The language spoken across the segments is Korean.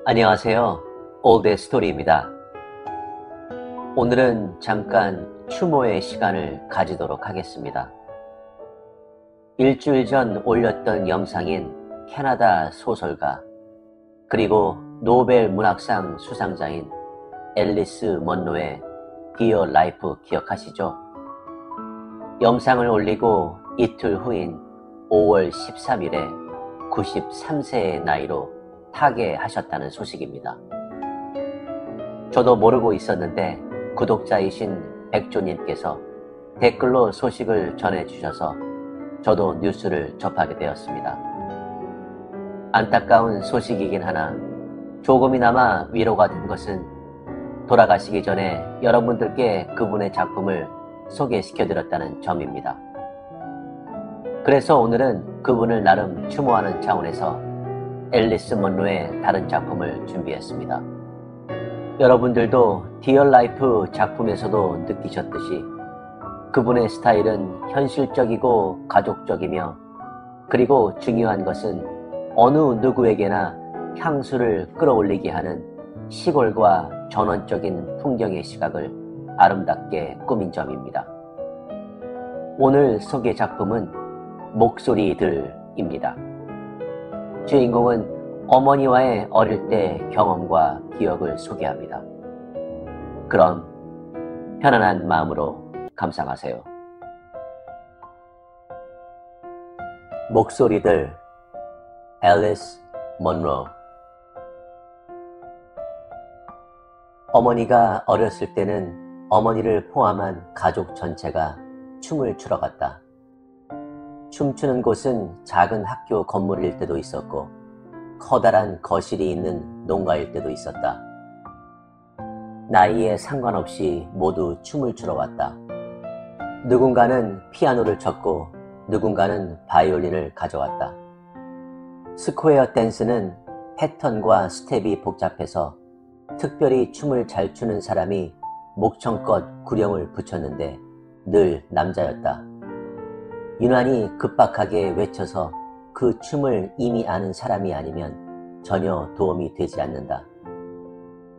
안녕하세요. 올드 스토리입니다. 오늘은 잠깐 추모의 시간을 가지도록 하겠습니다. 일주일 전 올렸던 영상인 캐나다 소설가 그리고 노벨 문학상 수상자인 앨리스 먼로의 디어 라이프 기억하시죠? 영상을 올리고 이틀 후인 5월 13일에 93세의 나이로 타계하셨다는 소식입니다. 저도 모르고 있었는데 구독자이신 백조님께서 댓글로 소식을 전해주셔서 저도 뉴스를 접하게 되었습니다. 안타까운 소식이긴 하나 조금이나마 위로가 된 것은 돌아가시기 전에 여러분들께 그분의 작품을 소개시켜드렸다는 점입니다. 그래서 오늘은 그분을 나름 추모하는 차원에서 앨리스 먼로의 다른 작품을 준비했습니다. 여러분들도 디어 라이프 작품에서도 느끼셨듯이 그분의 스타일은 현실적이고 가족적이며 그리고 중요한 것은 어느 누구에게나 향수를 끌어올리게 하는 시골과 전원적인 풍경의 시각을 아름답게 꾸민 점입니다. 오늘 소개 작품은 목소리들입니다. 주인공은 어머니와의 어릴 때 경험과 기억을 소개합니다. 그럼 편안한 마음으로 감상하세요. 목소리들, 앨리스 먼로. 어머니가 어렸을 때는 어머니를 포함한 가족 전체가 춤을 추러 갔다. 춤추는 곳은 작은 학교 건물일 때도 있었고 커다란 거실이 있는 농가일 때도 있었다. 나이에 상관없이 모두 춤을 추러 왔다. 누군가는 피아노를 쳤고 누군가는 바이올린을 가져왔다. 스퀘어 댄스는 패턴과 스텝이 복잡해서 특별히 춤을 잘 추는 사람이 목청껏 구령을 붙였는데 늘 남자였다. 유난히 급박하게 외쳐서 그 춤을 이미 아는 사람이 아니면 전혀 도움이 되지 않는다.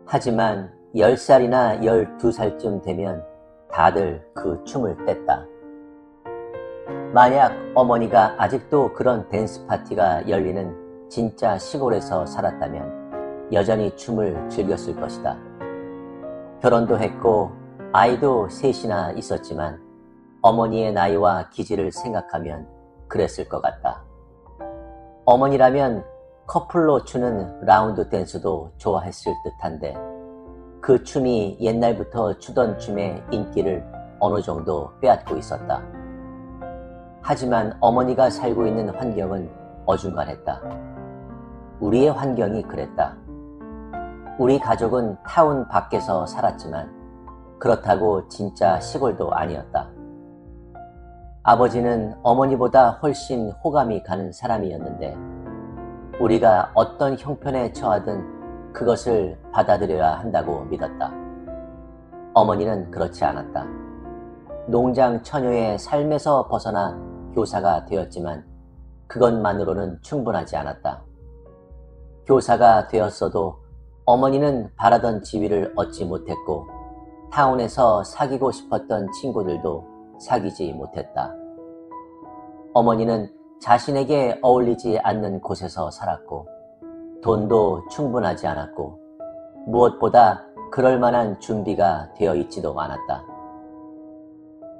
하지만 10살이나 12살쯤 되면 다들 그 춤을 뗐다. 만약 어머니가 아직도 그런 댄스 파티가 열리는 진짜 시골에서 살았다면 여전히 춤을 즐겼을 것이다. 결혼도 했고 아이도 셋이나 있었지만 어머니의 나이와 기질을 생각하면 그랬을 것 같다. 어머니라면 커플로 추는 라운드 댄스도 좋아했을 듯한데 그 춤이 옛날부터 추던 춤의 인기를 어느 정도 빼앗고 있었다. 하지만 어머니가 살고 있는 환경은 어중간했다. 우리의 환경이 그랬다. 우리 가족은 타운 밖에서 살았지만 그렇다고 진짜 시골도 아니었다. 아버지는 어머니보다 훨씬 호감이 가는 사람이었는데 우리가 어떤 형편에 처하든 그것을 받아들여야 한다고 믿었다. 어머니는 그렇지 않았다. 농장 처녀의 삶에서 벗어나 교사가 되었지만 그것만으로는 충분하지 않았다. 교사가 되었어도 어머니는 바라던 지위를 얻지 못했고 타운에서 사귀고 싶었던 친구들도 사귀지 못했다. 어머니는 자신에게 어울리지 않는 곳에서 살았고 돈도 충분하지 않았고 무엇보다 그럴 만한 준비가 되어 있지도 않았다.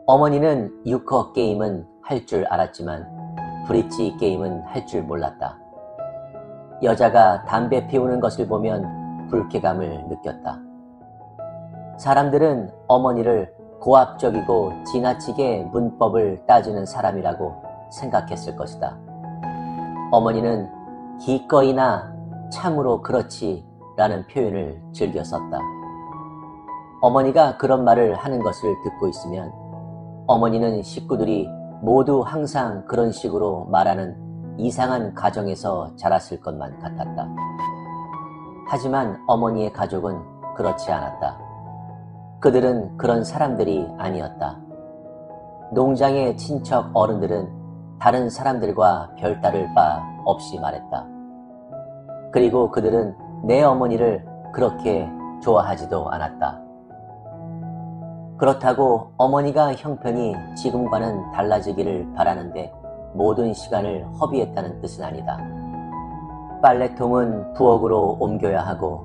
어머니는 유커 게임은 할 줄 알았지만 브릿지 게임은 할 줄 몰랐다. 여자가 담배 피우는 것을 보면 불쾌감을 느꼈다. 사람들은 어머니를 고압적이고 지나치게 문법을 따지는 사람이라고 생각했을 것이다. 어머니는 기꺼이나 참으로 그렇지 라는 표현을 즐겨 썼다. 어머니가 그런 말을 하는 것을 듣고 있으면 어머니는 식구들이 모두 항상 그런 식으로 말하는 이상한 가정에서 자랐을 것만 같았다. 하지만 어머니의 가족은 그렇지 않았다. 그들은 그런 사람들이 아니었다. 농장의 친척 어른들은 다른 사람들과 별다를 바 없이 말했다. 그리고 그들은 내 어머니를 그렇게 좋아하지도 않았다. 그렇다고 어머니가 형편이 지금과는 달라지기를 바라는데 모든 시간을 허비했다는 뜻은 아니다. 빨래통은 부엌으로 옮겨야 하고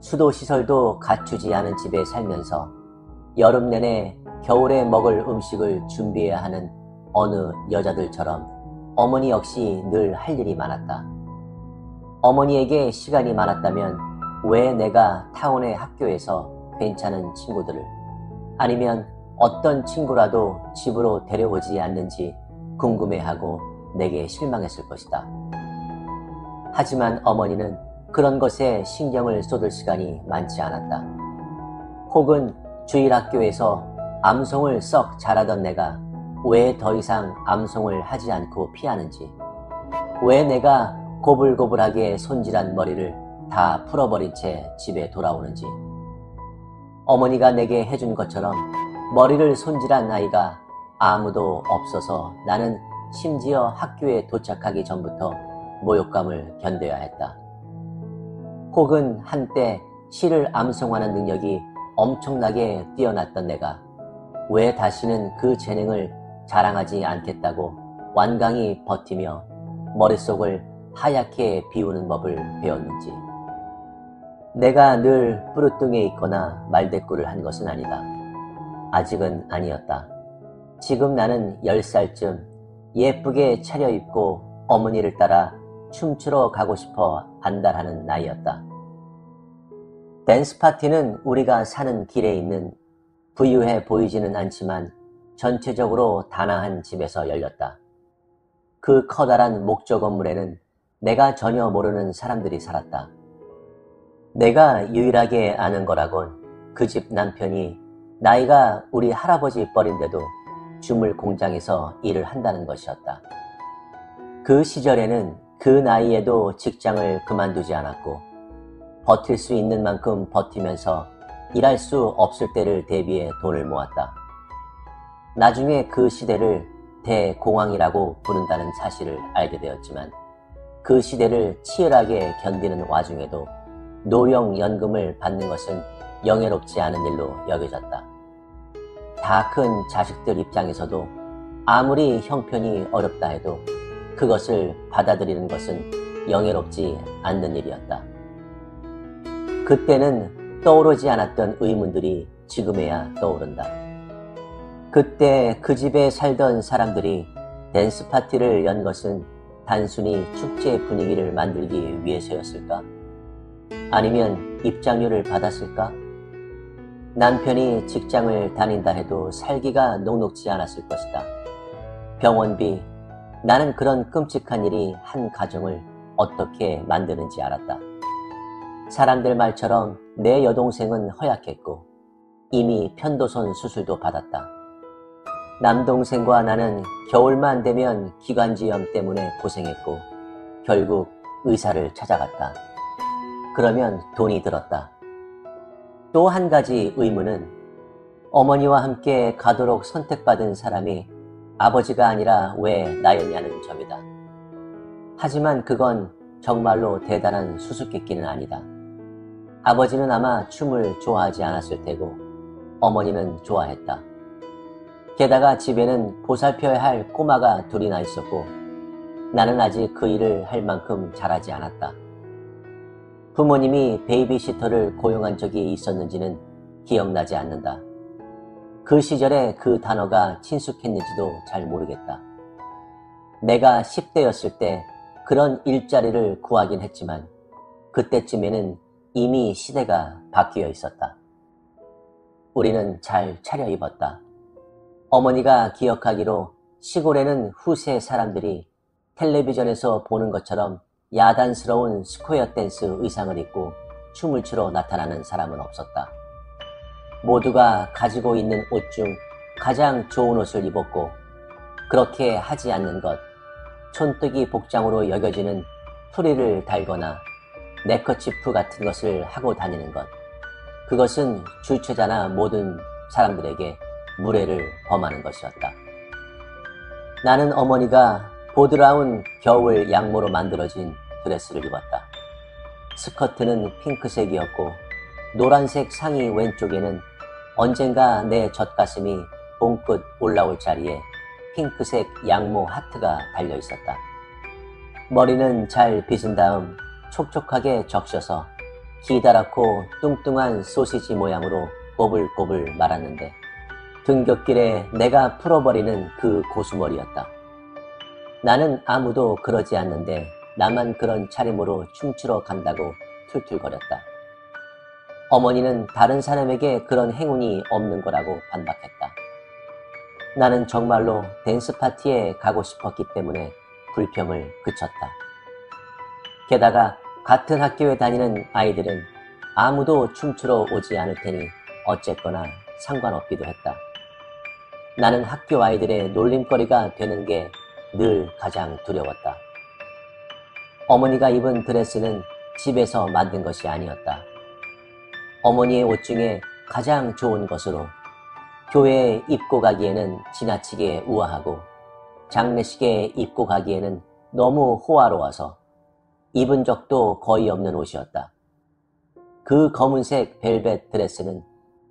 수도시설도 갖추지 않은 집에 살면서 여름 내내 겨울에 먹을 음식을 준비해야 하는 어느 여자들처럼 어머니 역시 늘 할 일이 많았다. 어머니에게 시간이 많았다면 왜 내가 타운의 학교에서 괜찮은 친구들을 아니면 어떤 친구라도 집으로 데려오지 않는지 궁금해하고 내게 실망했을 것이다. 하지만 어머니는 그런 것에 신경을 쏟을 시간이 많지 않았다. 혹은 주일학교에서 암송을 썩 잘하던 내가 왜 더 이상 암송을 하지 않고 피하는지, 왜 내가 고불고불하게 손질한 머리를 다 풀어버린 채 집에 돌아오는지, 어머니가 내게 해준 것처럼 머리를 손질한 아이가 아무도 없어서 나는 심지어 학교에 도착하기 전부터 모욕감을 견뎌야 했다. 혹은 한때 시를 암송하는 능력이 엄청나게 뛰어났던 내가 왜 다시는 그 재능을 자랑하지 않겠다고 완강히 버티며 머릿속을 하얗게 비우는 법을 배웠는지. 내가 늘 뿌르뚱에 있거나 말대꾸를 한 것은 아니다. 아직은 아니었다. 지금 나는 10살쯤 예쁘게 차려입고 어머니를 따라 춤추러 가고 싶어 안달하는 나이였다. 댄스 파티는 우리가 사는 길에 있는 부유해 보이지는 않지만 전체적으로 단아한 집에서 열렸다. 그 커다란 목조 건물에는 내가 전혀 모르는 사람들이 살았다. 내가 유일하게 아는 거라곤 그 집 남편이 나이가 우리 할아버지 뻘인데도 주물 공장에서 일을 한다는 것이었다. 그 시절에는 그 나이에도 직장을 그만두지 않았고 버틸 수 있는 만큼 버티면서 일할 수 없을 때를 대비해 돈을 모았다. 나중에 그 시대를 대공황이라고 부른다는 사실을 알게 되었지만 그 시대를 치열하게 견디는 와중에도 노령연금을 받는 것은 영예롭지 않은 일로 여겨졌다. 다 큰 자식들 입장에서도 아무리 형편이 어렵다 해도 그것을 받아들이는 것은 영예롭지 않는 일이었다. 그때는 떠오르지 않았던 의문들이 지금에야 떠오른다. 그때 그 집에 살던 사람들이 댄스 파티를 연 것은 단순히 축제 분위기를 만들기 위해서였을까? 아니면 입장료를 받았을까? 남편이 직장을 다닌다 해도 살기가 녹록지 않았을 것이다. 병원비, 나는 그런 끔찍한 일이 한 가정을 어떻게 만드는지 알았다. 사람들 말처럼 내 여동생은 허약했고 이미 편도선 수술도 받았다. 남동생과 나는 겨울만 되면 기관지염 때문에 고생했고 결국 의사를 찾아갔다. 그러면 돈이 들었다. 또 한 가지 의문은 어머니와 함께 가도록 선택받은 사람이 아버지가 아니라 왜 나였냐는 점이다. 하지만 그건 정말로 대단한 수수께끼는 아니다. 아버지는 아마 춤을 좋아하지 않았을 테고 어머니는 좋아했다. 게다가 집에는 보살펴야 할 꼬마가 둘이나 있었고 나는 아직 그 일을 할 만큼 잘하지 않았다. 부모님이 베이비시터를 고용한 적이 있었는지는 기억나지 않는다. 그 시절에 그 단어가 친숙했는지도 잘 모르겠다. 내가 10대였을 때 그런 일자리를 구하긴 했지만 그때쯤에는 이미 시대가 바뀌어 있었다. 우리는 잘 차려입었다. 어머니가 기억하기로 시골에는 후세 사람들이 텔레비전에서 보는 것처럼 야단스러운 스퀘어 댄스 의상을 입고 춤을 추러 나타나는 사람은 없었다. 모두가 가지고 있는 옷 중 가장 좋은 옷을 입었고 그렇게 하지 않는 것, 촌뜨기 복장으로 여겨지는 프릴을 달거나 네커치프 같은 것을 하고 다니는 것, 그것은 주최자나 모든 사람들에게 무례를 범하는 것이었다. 나는 어머니가 보드라운 겨울 양모로 만들어진 드레스를 입었다. 스커트는 핑크색이었고 노란색 상의 왼쪽에는 언젠가 내 젖가슴이 봉끝 올라올 자리에 핑크색 양모 하트가 달려있었다. 머리는 잘 빗은 다음 촉촉하게 적셔서 기다랗고 뚱뚱한 소시지 모양으로 꼬불꼬불 말았는데 등굣길에 내가 풀어버리는 그 고수머리였다. 나는 아무도 그러지 않는데 나만 그런 차림으로 춤추러 간다고 툴툴거렸다. 어머니는 다른 사람에게 그런 행운이 없는 거라고 반박했다. 나는 정말로 댄스 파티에 가고 싶었기 때문에 불평을 그쳤다. 게다가 같은 학교에 다니는 아이들은 아무도 춤추러 오지 않을 테니 어쨌거나 상관없기도 했다. 나는 학교 아이들의 놀림거리가 되는 게 늘 가장 두려웠다. 어머니가 입은 드레스는 집에서 만든 것이 아니었다. 어머니의 옷 중에 가장 좋은 것으로 교회에 입고 가기에는 지나치게 우아하고 장례식에 입고 가기에는 너무 호화로워서 입은 적도 거의 없는 옷이었다. 그 검은색 벨벳 드레스는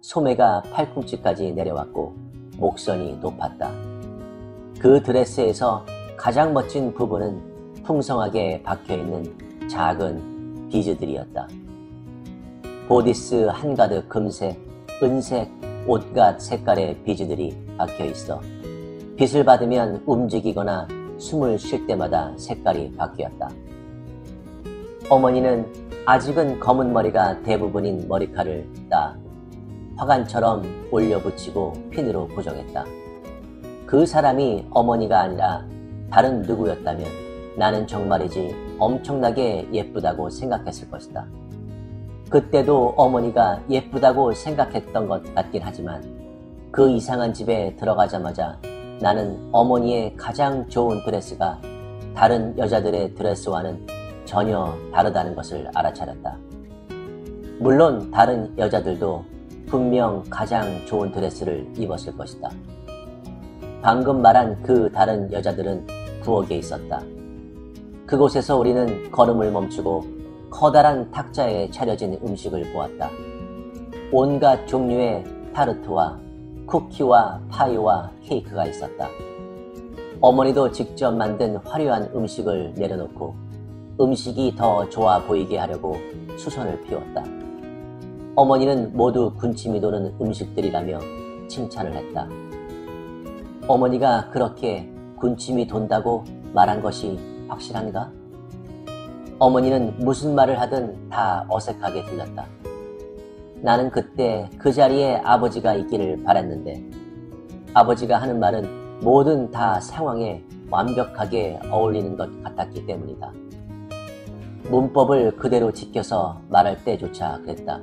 소매가 팔꿈치까지 내려왔고 목선이 높았다. 그 드레스에서 가장 멋진 부분은 풍성하게 박혀있는 작은 비즈들이었다. 보디스 한가득 금색, 은색, 옷갓 색깔의 비즈들이 박혀있어 빛을 받으면 움직이거나 숨을 쉴 때마다 색깔이 바뀌었다. 어머니는 아직은 검은 머리가 대부분인 머리칼을 따 화관처럼 올려붙이고 핀으로 고정했다. 그 사람이 어머니가 아니라 다른 누구였다면 나는 정말이지 엄청나게 예쁘다고 생각했을 것이다. 그때도 어머니가 예쁘다고 생각했던 것 같긴 하지만 그 이상한 집에 들어가자마자 나는 어머니의 가장 좋은 드레스가 다른 여자들의 드레스와는 전혀 다르다는 것을 알아차렸다. 물론 다른 여자들도 분명 가장 좋은 드레스를 입었을 것이다. 방금 말한 그 다른 여자들은 부엌에 있었다. 그곳에서 우리는 걸음을 멈추고 커다란 탁자에 차려진 음식을 보았다. 온갖 종류의 타르트와 쿠키와 파이와 케이크가 있었다. 어머니도 직접 만든 화려한 음식을 내려놓고 음식이 더 좋아 보이게 하려고 수선을 피웠다. 어머니는 모두 군침이 도는 음식들이라며 칭찬을 했다. 어머니가 그렇게 군침이 돈다고 말한 것이 확실한가? 어머니는 무슨 말을 하든 다 어색하게 들렸다. 나는 그때 그 자리에 아버지가 있기를 바랐는데 아버지가 하는 말은 뭐든 다 상황에 완벽하게 어울리는 것 같았기 때문이다. 문법을 그대로 지켜서 말할 때조차 그랬다.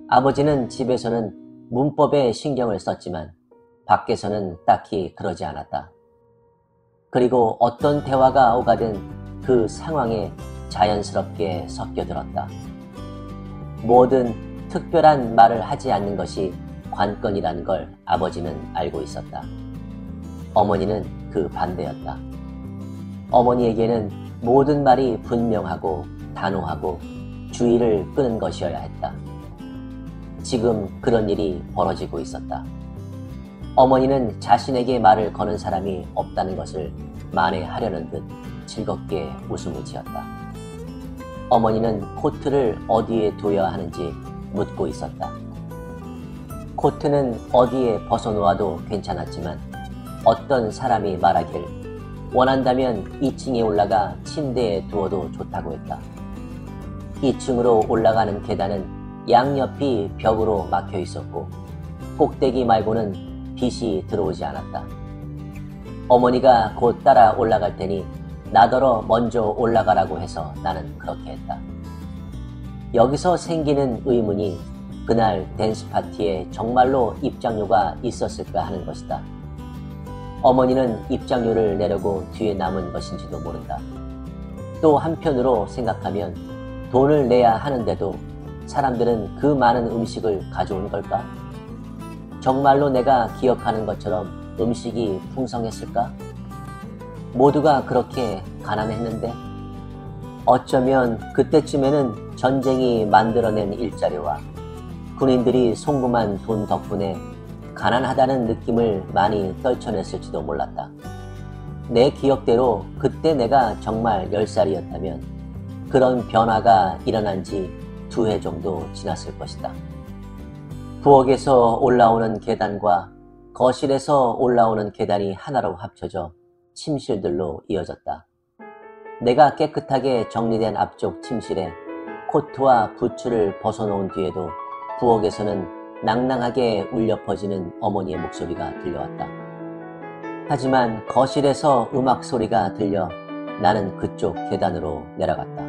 아버지는 집에서는 문법에 신경을 썼지만 밖에서는 딱히 그러지 않았다. 그리고 어떤 대화가 오가든 그 상황에 자연스럽게 섞여들었다. 뭐든 특별한 말을 하지 않는 것이 관건이라는 걸 아버지는 알고 있었다. 어머니는 그 반대였다. 어머니에게는 모든 말이 분명하고 단호하고 주의를 끄는 것이어야 했다. 지금 그런 일이 벌어지고 있었다. 어머니는 자신에게 말을 거는 사람이 없다는 것을 만회하려는 듯 즐겁게 웃음을 지었다. 어머니는 코트를 어디에 둬야 하는지 묻고 있었다. 코트는 어디에 벗어놓아도 괜찮았지만 어떤 사람이 말하길 원한다면 2층에 올라가 침대에 두어도 좋다고 했다. 2층으로 올라가는 계단은 양옆이 벽으로 막혀 있었고 꼭대기 말고는 빛이 들어오지 않았다. 어머니가 곧 따라 올라갈 테니 나더러 먼저 올라가라고 해서 나는 그렇게 했다. 여기서 생기는 의문이 그날 댄스 파티에 정말로 입장료가 있었을까 하는 것이다. 어머니는 입장료를 내려고 뒤에 남은 것인지도 모른다. 또 한편으로 생각하면 돈을 내야 하는데도 사람들은 그 많은 음식을 가져온 걸까? 정말로 내가 기억하는 것처럼 음식이 풍성했을까? 모두가 그렇게 가난했는데 어쩌면 그때쯤에는 전쟁이 만들어낸 일자리와 군인들이 송금한 돈 덕분에 가난하다는 느낌을 많이 떨쳐냈을지도 몰랐다. 내 기억대로 그때 내가 정말 10살이었다면 그런 변화가 일어난 지 2해 정도 지났을 것이다. 부엌에서 올라오는 계단과 거실에서 올라오는 계단이 하나로 합쳐져 침실들로 이어졌다. 내가 깨끗하게 정리된 앞쪽 침실에 코트와 부츠를 벗어놓은 뒤에도 부엌에서는 낭낭하게 울려 퍼지는 어머니의 목소리가 들려왔다. 하지만 거실에서 음악 소리가 들려 나는 그쪽 계단으로 내려갔다.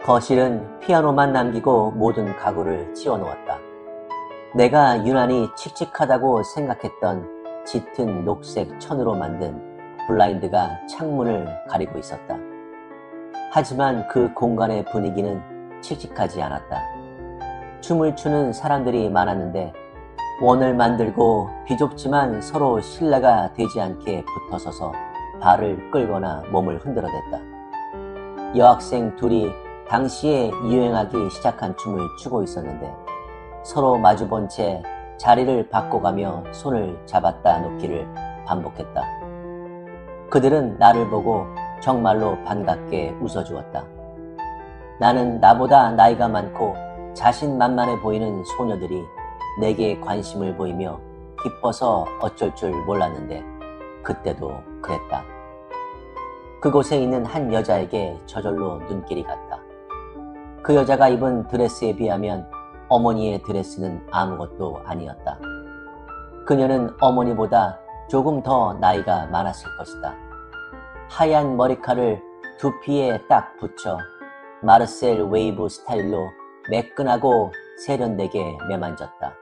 거실은 피아노만 남기고 모든 가구를 치워놓았다. 내가 유난히 칙칙하다고 생각했던 짙은 녹색 천으로 만든 블라인드가 창문을 가리고 있었다. 하지만 그 공간의 분위기는 칙칙하지 않았다. 춤을 추는 사람들이 많았는데 원을 만들고 비좁지만 서로 신뢰가 되지 않게 붙어서서 발을 끌거나 몸을 흔들어댔다. 여학생 둘이 당시에 유행하기 시작한 춤을 추고 있었는데 서로 마주본 채 자리를 바꿔가며 손을 잡았다 놓기를 반복했다. 그들은 나를 보고 정말로 반갑게 웃어주었다. 나는 나보다 나이가 많고 자신만만해 보이는 소녀들이 내게 관심을 보이며 기뻐서 어쩔 줄 몰랐는데 그때도 그랬다. 그곳에 있는 한 여자에게 저절로 눈길이 갔다. 그 여자가 입은 드레스에 비하면 어머니의 드레스는 아무것도 아니었다. 그녀는 어머니보다 조금 더 나이가 많았을 것이다. 하얀 머리카락을 두피에 딱 붙여 마르셀 웨이브 스타일로 매끈하고 세련되게 매만졌다.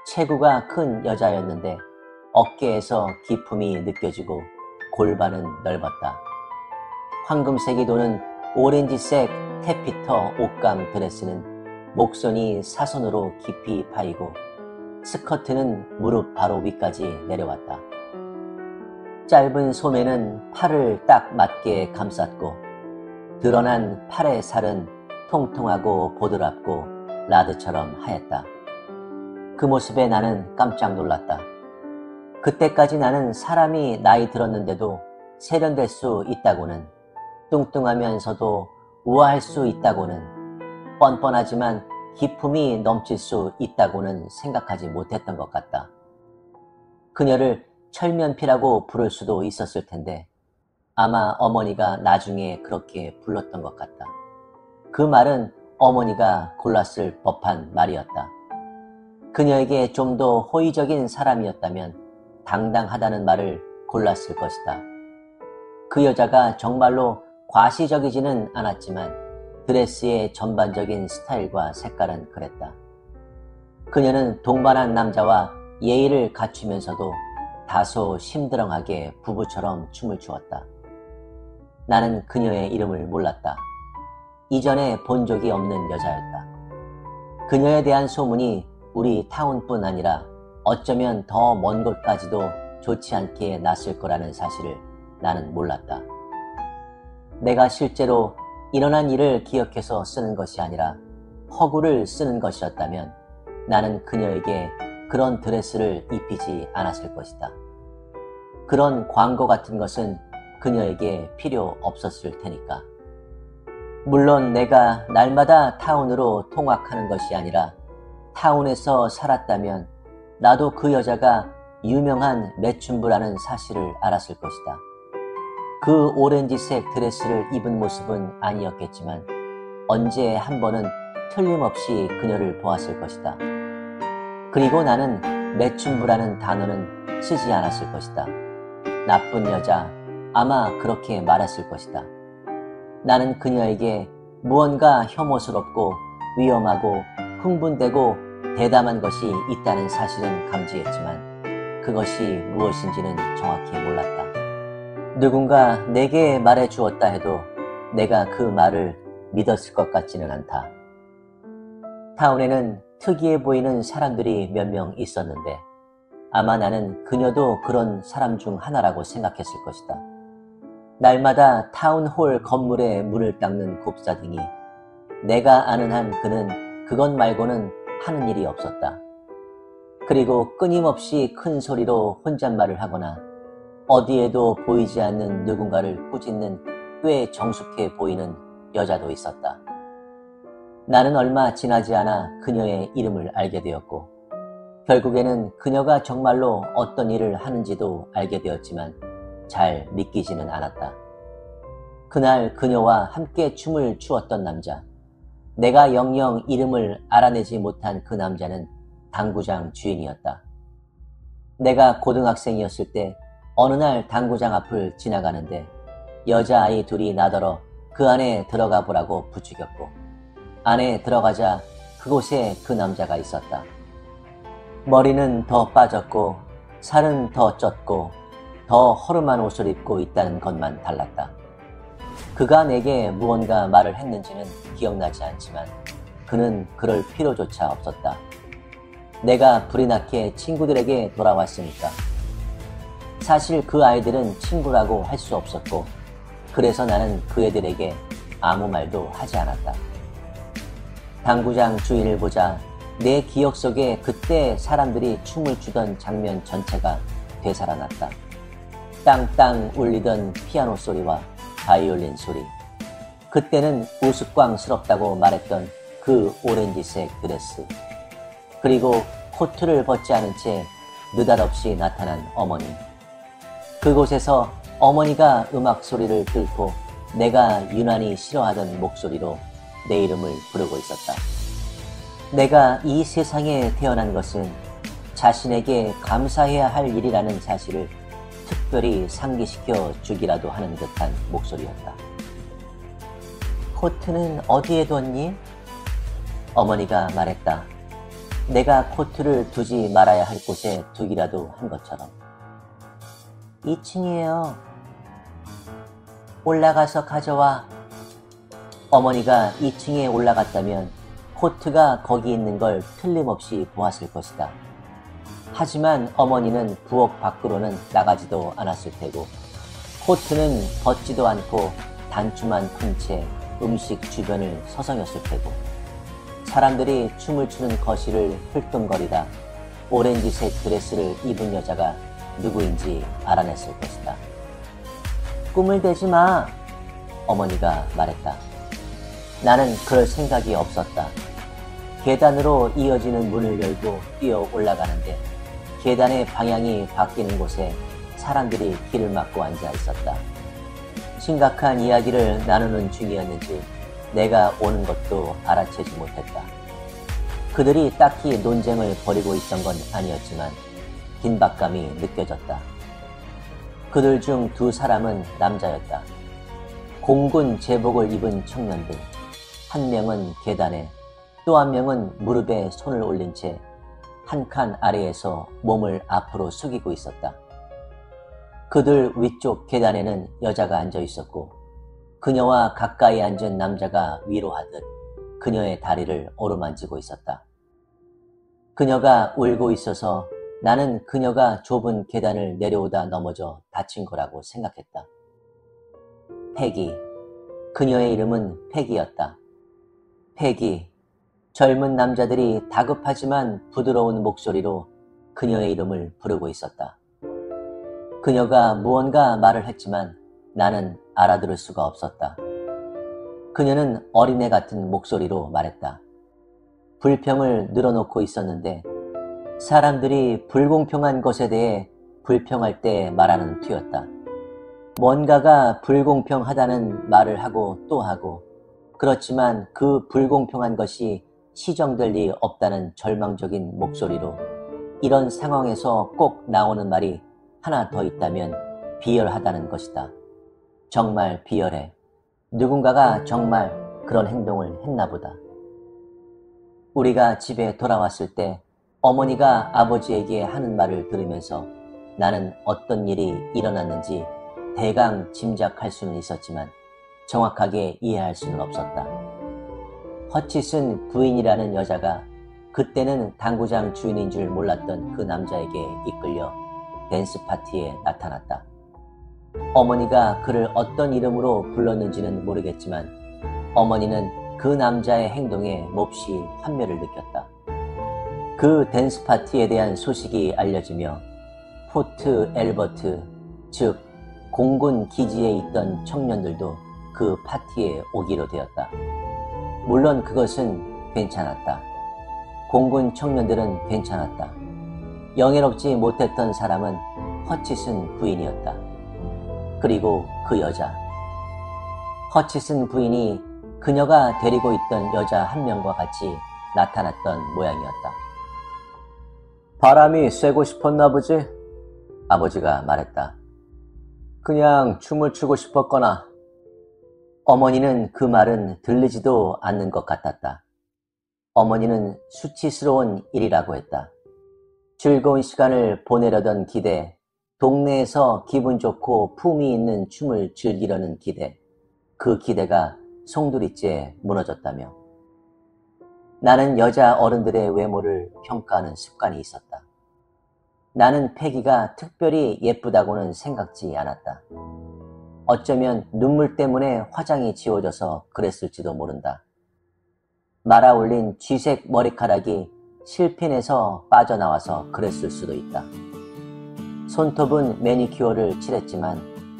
체구가 큰 여자였는데 어깨에서 기품이 느껴지고 골반은 넓었다. 황금색이 도는 오렌지색 테피터 옷감 드레스는 목선이 사선으로 깊이 파이고 스커트는 무릎 바로 위까지 내려왔다. 짧은 소매는 팔을 딱 맞게 감쌌고 드러난 팔의 살은 통통하고 보드랍고 라드처럼 하였다. 그 모습에 나는 깜짝 놀랐다. 그때까지 나는 사람이 나이 들었는데도 세련될 수 있다고는, 뚱뚱하면서도 우아할 수 있다고는, 뻔뻔하지만 기품이 넘칠 수 있다고는 생각하지 못했던 것 같다. 그녀를 철면피라고 부를 수도 있었을 텐데 아마 어머니가 나중에 그렇게 불렀던 것 같다. 그 말은 어머니가 골랐을 법한 말이었다. 그녀에게 좀 더 호의적인 사람이었다면 당당하다는 말을 골랐을 것이다. 그 여자가 정말로 과시적이지는 않았지만 드레스의 전반적인 스타일과 색깔은 그랬다. 그녀는 동반한 남자와 예의를 갖추면서도 다소 심드렁하게 부부처럼 춤을 추었다. 나는 그녀의 이름을 몰랐다. 이전에 본 적이 없는 여자였다. 그녀에 대한 소문이 우리 타운뿐 아니라 어쩌면 더 먼 곳까지도 좋지 않게 났을 거라는 사실을 나는 몰랐다. 내가 실제로 일어난 일을 기억해서 쓰는 것이 아니라 허구를 쓰는 것이었다면 나는 그녀에게 그런 드레스를 입히지 않았을 것이다. 그런 광고 같은 것은 그녀에게 필요 없었을 테니까. 물론 내가 날마다 타운으로 통학하는 것이 아니라 타운에서 살았다면 나도 그 여자가 유명한 매춘부라는 사실을 알았을 것이다. 그 오렌지색 드레스를 입은 모습은 아니었겠지만 언제 한 번은 틀림없이 그녀를 보았을 것이다. 그리고 나는 매춘부라는 단어는 쓰지 않았을 것이다. 나쁜 여자, 아마 그렇게 말했을 것이다. 나는 그녀에게 무언가 혐오스럽고 위험하고 흥분되고 대담한 것이 있다는 사실은 감지했지만 그것이 무엇인지는 정확히 몰랐다. 누군가 내게 말해 주었다 해도 내가 그 말을 믿었을 것 같지는 않다. 타운에는 특이해 보이는 사람들이 몇 명 있었는데 아마 나는 그녀도 그런 사람 중 하나라고 생각했을 것이다. 날마다 타운홀 건물의 문을 닦는 곱사등이 내가 아는 한 그는 그것 말고는 하는 일이 없었다. 그리고 끊임없이 큰 소리로 혼잣말을 하거나 어디에도 보이지 않는 누군가를 꾸짖는 꽤 정숙해 보이는 여자도 있었다. 나는 얼마 지나지 않아 그녀의 이름을 알게 되었고 결국에는 그녀가 정말로 어떤 일을 하는지도 알게 되었지만 잘 믿기지는 않았다. 그날 그녀와 함께 춤을 추었던 남자, 내가 영영 이름을 알아내지 못한 그 남자는 당구장 주인이었다. 내가 고등학생이었을 때 어느 날 당구장 앞을 지나가는데 여자아이 둘이 나더러 그 안에 들어가 보라고 부추겼고 안에 들어가자 그곳에 그 남자가 있었다. 머리는 더 빠졌고 살은 더 쪘고 더 허름한 옷을 입고 있다는 것만 달랐다. 그가 내게 무언가 말을 했는지는 기억나지 않지만 그는 그럴 필요조차 없었다. 내가 불이 나게 친구들에게 돌아왔으니까. 사실 그 아이들은 친구라고 할 수 없었고 그래서 나는 그 애들에게 아무 말도 하지 않았다. 당구장 주인을 보자 내 기억 속에 그때 사람들이 춤을 추던 장면 전체가 되살아났다. 땅땅 울리던 피아노 소리와 바이올린 소리, 그때는 우스꽝스럽다고 말했던 그 오렌지색 드레스, 그리고 코트를 벗지 않은 채 느닷없이 나타난 어머니. 그곳에서 어머니가 음악 소리를 뚫고 내가 유난히 싫어하던 목소리로 내 이름을 부르고 있었다. 내가 이 세상에 태어난 것은 자신에게 감사해야 할 일이라는 사실을 특별히 상기시켜 주기라도 하는 듯한 목소리였다. 코트는 어디에 뒀니? 어머니가 말했다. 내가 코트를 두지 말아야 할 곳에 두기라도 한 것처럼. 2층이에요. 올라가서 가져와. 어머니가 2층에 올라갔다면 코트가 거기 있는 걸 틀림없이 보았을 것이다. 하지만 어머니는 부엌 밖으로는 나가지도 않았을 테고 코트는 벗지도 않고 단추만 푼 채 음식 주변을 서성였을 테고 사람들이 춤을 추는 거실을 흘끔거리다 오렌지색 드레스를 입은 여자가 누구인지 알아냈을 것이다. 꿈을 대지 마, 어머니가 말했다. 나는 그럴 생각이 없었다. 계단으로 이어지는 문을 열고 뛰어 올라가는데 계단의 방향이 바뀌는 곳에 사람들이 길을 막고 앉아 있었다. 심각한 이야기를 나누는 중이었는지 내가 오는 것도 알아채지 못했다. 그들이 딱히 논쟁을 벌이고 있던 건 아니었지만 긴박감이 느껴졌다. 그들 중 두 사람은 남자였다. 공군 제복을 입은 청년들. 한 명은 계단에, 또 한 명은 무릎에 손을 올린 채 한 칸 아래에서 몸을 앞으로 숙이고 있었다. 그들 위쪽 계단에는 여자가 앉아 있었고 그녀와 가까이 앉은 남자가 위로하듯 그녀의 다리를 어루만지고 있었다. 그녀가 울고 있어서 나는 그녀가 좁은 계단을 내려오다 넘어져 다친 거라고 생각했다. 패기. 그녀의 이름은 패기였다. 패기. 젊은 남자들이 다급하지만 부드러운 목소리로 그녀의 이름을 부르고 있었다. 그녀가 무언가 말을 했지만 나는 알아들을 수가 없었다. 그녀는 어린애 같은 목소리로 말했다. 불평을 늘어놓고 있었는데 사람들이 불공평한 것에 대해 불평할 때 말하는 투였다. 뭔가가 불공평하다는 말을 하고 또 하고 그렇지만 그 불공평한 것이 시정될 리 없다는 절망적인 목소리로 이런 상황에서 꼭 나오는 말이 하나 더 있다면 비열하다는 것이다. 정말 비열해. 누군가가 정말 그런 행동을 했나 보다. 우리가 집에 돌아왔을 때 어머니가 아버지에게 하는 말을 들으면서 나는 어떤 일이 일어났는지 대강 짐작할 수는 있었지만 정확하게 이해할 수는 없었다. 허치슨 부인이라는 여자가 그때는 당구장 주인인 줄 몰랐던 그 남자에게 이끌려 댄스 파티에 나타났다. 어머니가 그를 어떤 이름으로 불렀는지는 모르겠지만 어머니는 그 남자의 행동에 몹시 환멸을 느꼈다. 그 댄스 파티에 대한 소식이 알려지며 포트 엘버트, 즉 공군 기지에 있던 청년들도 그 파티에 오기로 되었다. 물론 그것은 괜찮았다. 공군 청년들은 괜찮았다. 영예롭지 못했던 사람은 허치슨 부인이었다. 그리고 그 여자. 허치슨 부인이 그녀가 데리고 있던 여자 한 명과 같이 나타났던 모양이었다. 바람이 쐬고 싶었나 보지? 아버지가 말했다. 그냥 춤을 추고 싶었거나. 어머니는 그 말은 들리지도 않는 것 같았다. 어머니는 수치스러운 일이라고 했다. 즐거운 시간을 보내려던 기대, 동네에서 기분 좋고 품위 있는 춤을 즐기려는 기대, 그 기대가 송두리째 무너졌다며. 나는 여자 어른들의 외모를 평가하는 습관이 있었다. 나는 패기가 특별히 예쁘다고는 생각지 않았다. 어쩌면 눈물 때문에 화장이 지워져서 그랬을지도 모른다. 말아 올린 쥐색 머리카락이 실핀에서 빠져나와서 그랬을 수도 있다. 손톱은 매니큐어를 칠했지만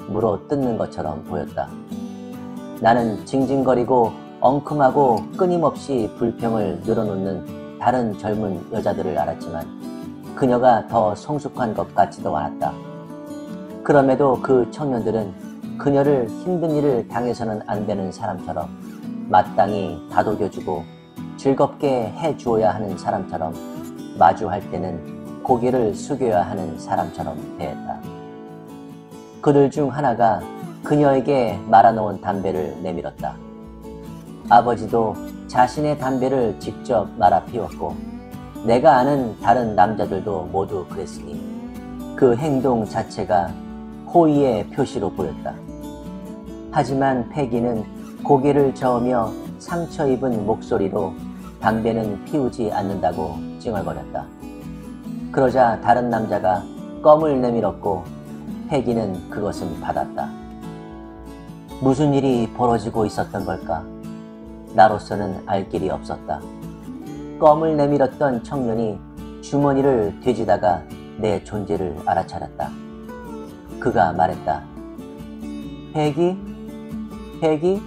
물어 뜯는 것처럼 보였다. 나는 징징거리고 엉큼하고 끊임없이 불평을 늘어놓는 다른 젊은 여자들을 알았지만 그녀가 더 성숙한 것 같지도 않았다. 그럼에도 그 청년들은 그녀를 힘든 일을 당해서는 안 되는 사람처럼 마땅히 다독여주고 즐겁게 해주어야 하는 사람처럼, 마주할 때는 고개를 숙여야 하는 사람처럼 대했다. 그들 중 하나가 그녀에게 말아놓은 담배를 내밀었다. 아버지도 자신의 담배를 직접 말아 피웠고 내가 아는 다른 남자들도 모두 그랬으니 그 행동 자체가 호의의 표시로 보였다. 하지만 패기는 고개를 저으며 상처 입은 목소리로 담배는 피우지 않는다고 찡얼거렸다. 그러자 다른 남자가 껌을 내밀었고 패기는 그것을 받았다. 무슨 일이 벌어지고 있었던 걸까? 나로서는 알 길이 없었다. 껌을 내밀었던 청년이 주머니를 뒤지다가 내 존재를 알아차렸다. 그가 말했다. 패기? 패기?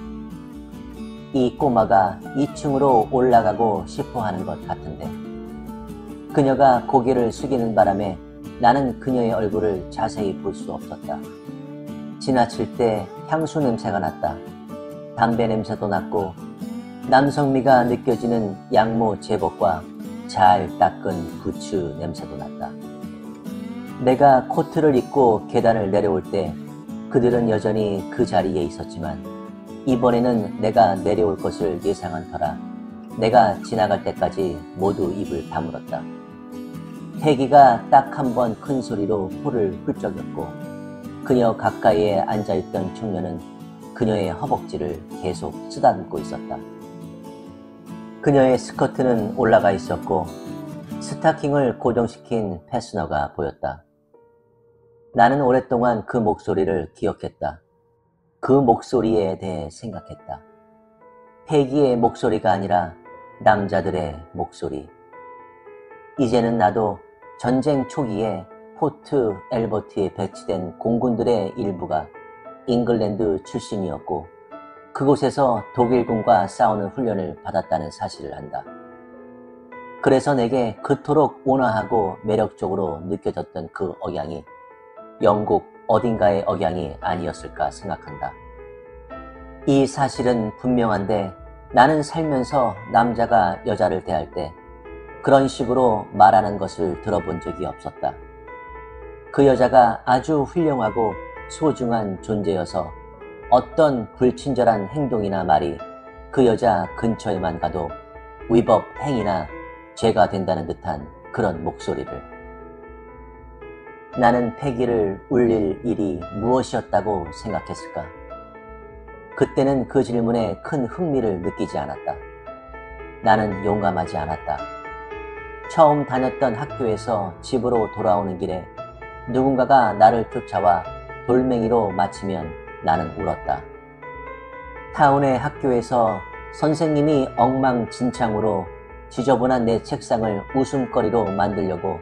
이 꼬마가 2층으로 올라가고 싶어 하는 것 같은데. 그녀가 고개를 숙이는 바람에 나는 그녀의 얼굴을 자세히 볼 수 없었다. 지나칠 때 향수 냄새가 났다. 담배 냄새도 났고 남성미가 느껴지는 양모 제복과 잘 닦은 부츠 냄새도 났다. 내가 코트를 입고 계단을 내려올 때 그들은 여전히 그 자리에 있었지만 이번에는 내가 내려올 것을 예상한 터라 내가 지나갈 때까지 모두 입을 다물었다. 패기가 딱 한 번 큰 소리로 코를 훌쩍였고 그녀 가까이에 앉아있던 청년은 그녀의 허벅지를 계속 쓰다듬고 있었다. 그녀의 스커트는 올라가 있었고 스타킹을 고정시킨 패스너가 보였다. 나는 오랫동안 그 목소리를 기억했다. 그 목소리에 대해 생각했다. 패기의 목소리가 아니라 남자들의 목소리. 이제는 나도 전쟁 초기에 포트 엘버트에 배치된 공군들의 일부가 잉글랜드 출신이었고 그곳에서 독일군과 싸우는 훈련을 받았다는 사실을 안다. 그래서 내게 그토록 온화하고 매력적으로 느껴졌던 그 억양이 영국 어딘가의 억양이 아니었을까 생각한다. 이 사실은 분명한데 나는 살면서 남자가 여자를 대할 때 그런 식으로 말하는 것을 들어본 적이 없었다. 그 여자가 아주 훌륭하고 소중한 존재여서 어떤 불친절한 행동이나 말이 그 여자 근처에만 가도 위법 행위나 죄가 된다는 듯한 그런 목소리를. 나는 패기를 울릴 일이 무엇이었다고 생각했을까? 그때는 그 질문에 큰 흥미를 느끼지 않았다. 나는 용감하지 않았다. 처음 다녔던 학교에서 집으로 돌아오는 길에 누군가가 나를 쫓아와 돌멩이로 맞히면 나는 울었다. 타운의 학교에서 선생님이 엉망진창으로 지저분한 내 책상을 웃음거리로 만들려고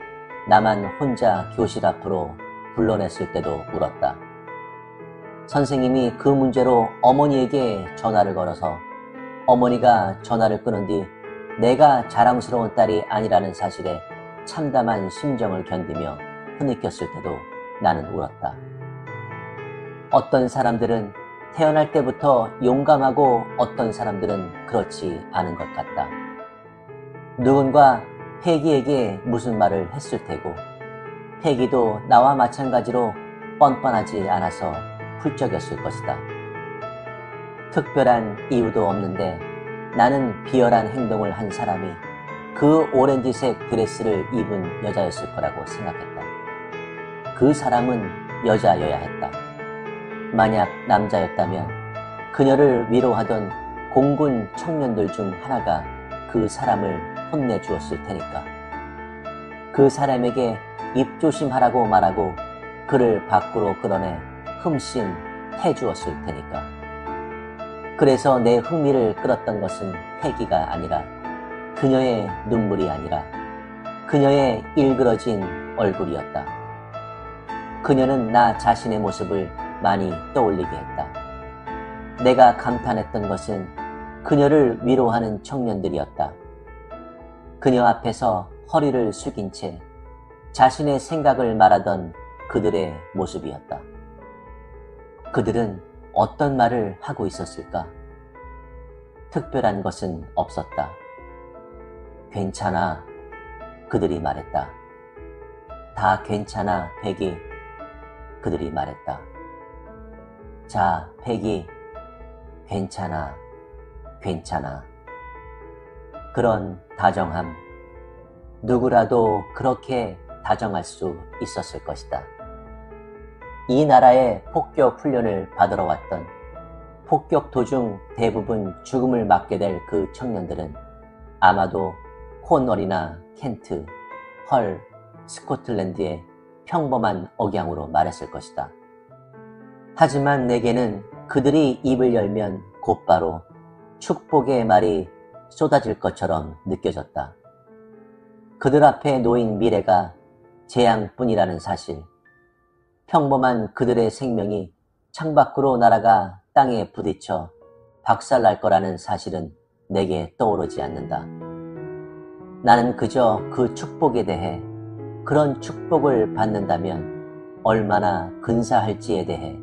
나만 혼자 교실 앞으로 불러냈을 때도 울었다. 선생님이 그 문제로 어머니에게 전화를 걸어서 어머니가 전화를 끊은 뒤 내가 자랑스러운 딸이 아니라는 사실에 참담한 심정을 견디며 흐느꼈을 때도 나는 울었다. 어떤 사람들은 태어날 때부터 용감하고 어떤 사람들은 그렇지 않은 것 같다. 누군가 패기에게 무슨 말을 했을 테고 패기도 나와 마찬가지로 뻔뻔하지 않아서 훌쩍였을 것이다. 특별한 이유도 없는데 나는 비열한 행동을 한 사람이 그 오렌지색 드레스를 입은 여자였을 거라고 생각했다. 그 사람은 여자여야 했다. 만약 남자였다면 그녀를 위로하던 공군 청년들 중 하나가 그 사람을 혼내주었을 테니까. 그 사람에게 입조심하라고 말하고 그를 밖으로 끌어내 흠씬 해주었을 테니까. 그래서 내 흥미를 끌었던 것은 패기가 아니라 그녀의 눈물이 아니라 그녀의 일그러진 얼굴이었다. 그녀는 나 자신의 모습을 많이 떠올리게 했다. 내가 감탄했던 것은 그녀를 위로하는 청년들이었다. 그녀 앞에서 허리를 숙인 채 자신의 생각을 말하던 그들의 모습이었다. 그들은 어떤 말을 하고 있었을까? 특별한 것은 없었다. 괜찮아, 그들이 말했다. 다 괜찮아, 패기, 그들이 말했다. 자, 패기, 괜찮아, 괜찮아. 그런 다정함, 누구라도 그렇게 다정할 수 있었을 것이다. 이 나라의 폭격 훈련을 받으러 왔던 폭격 도중 대부분 죽음을 맞게 될 그 청년들은 아마도 코널이나 켄트, 헐, 스코틀랜드의 평범한 억양으로 말했을 것이다. 하지만 내게는 그들이 입을 열면 곧바로 축복의 말이 쏟아질 것처럼 느껴졌다. 그들 앞에 놓인 미래가 재앙뿐이라는 사실, 평범한 그들의 생명이 창밖으로 날아가 땅에 부딪혀 박살날 거라는 사실은 내게 떠오르지 않는다. 나는 그저 그 축복에 대해, 그런 축복을 받는다면 얼마나 근사할지에 대해,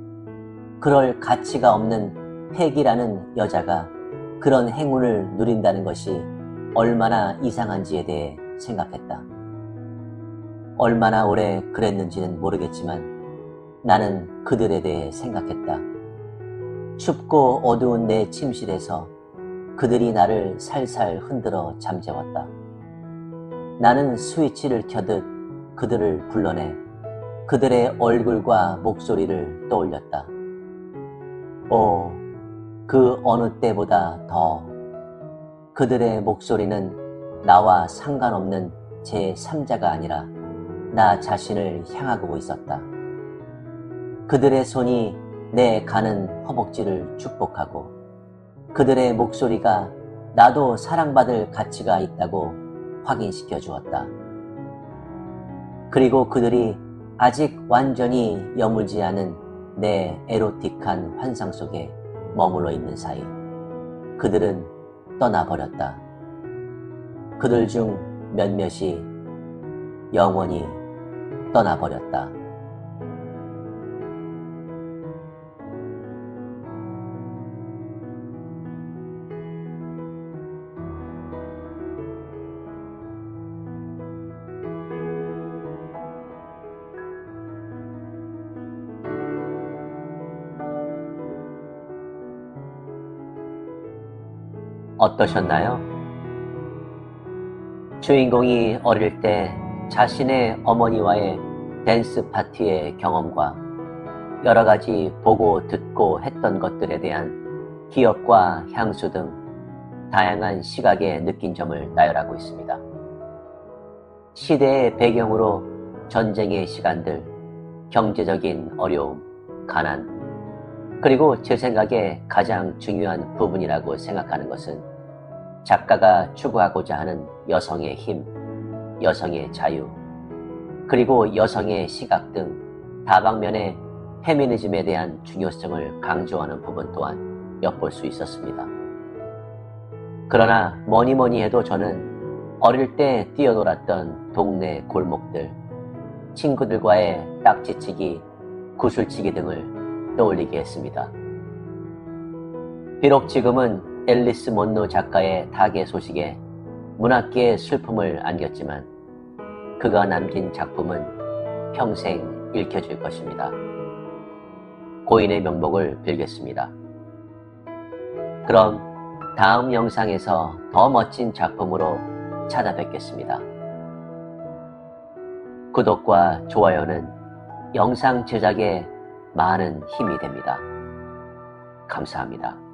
그럴 가치가 없는 패기라는 여자가 그런 행운을 누린다는 것이 얼마나 이상한지에 대해 생각했다. 얼마나 오래 그랬는지는 모르겠지만 나는 그들에 대해 생각했다. 춥고 어두운 내 침실에서 그들이 나를 살살 흔들어 잠재웠다. 나는 스위치를 켜듯 그들을 불러내 그들의 얼굴과 목소리를 떠올렸다. 오, 그 어느 때보다 더 그들의 목소리는 나와 상관없는 제3자가 아니라 나 자신을 향하고 있었다. 그들의 손이 내 가는 허벅지를 축복하고 그들의 목소리가 나도 사랑받을 가치가 있다고 확인시켜 주었다. 그리고 그들이 아직 완전히 여물지 않은 내 에로틱한 환상 속에 머물러 있는 사이 그들은 떠나버렸다. 그들 중 몇몇이 영원히 떠나버렸다. 어떠셨나요? 주인공이 어릴 때 자신의 어머니와의 댄스 파티의 경험과 여러 가지 보고 듣고 했던 것들에 대한 기억과 향수 등 다양한 시각에 느낀 점을 나열하고 있습니다. 시대의 배경으로 전쟁의 시간들, 경제적인 어려움, 가난, 그리고 제 생각에 가장 중요한 부분이라고 생각하는 것은 작가가 추구하고자 하는 여성의 힘, 여성의 자유, 그리고 여성의 시각 등 다방면의 페미니즘에 대한 중요성을 강조하는 부분 또한 엿볼 수 있었습니다. 그러나 뭐니 해도 저는 어릴 때 뛰어놀았던 동네 골목들, 친구들과의 딱지치기, 구슬치기 등을 떠올리게 했습니다. 비록 지금은 앨리스 문로 작가의 타계 소식에 문학계의 슬픔을 안겼지만 그가 남긴 작품은 평생 읽혀질 것입니다. 고인의 명복을 빌겠습니다. 그럼 다음 영상에서 더 멋진 작품으로 찾아뵙겠습니다. 구독과 좋아요는 영상 제작에 많은 힘이 됩니다. 감사합니다.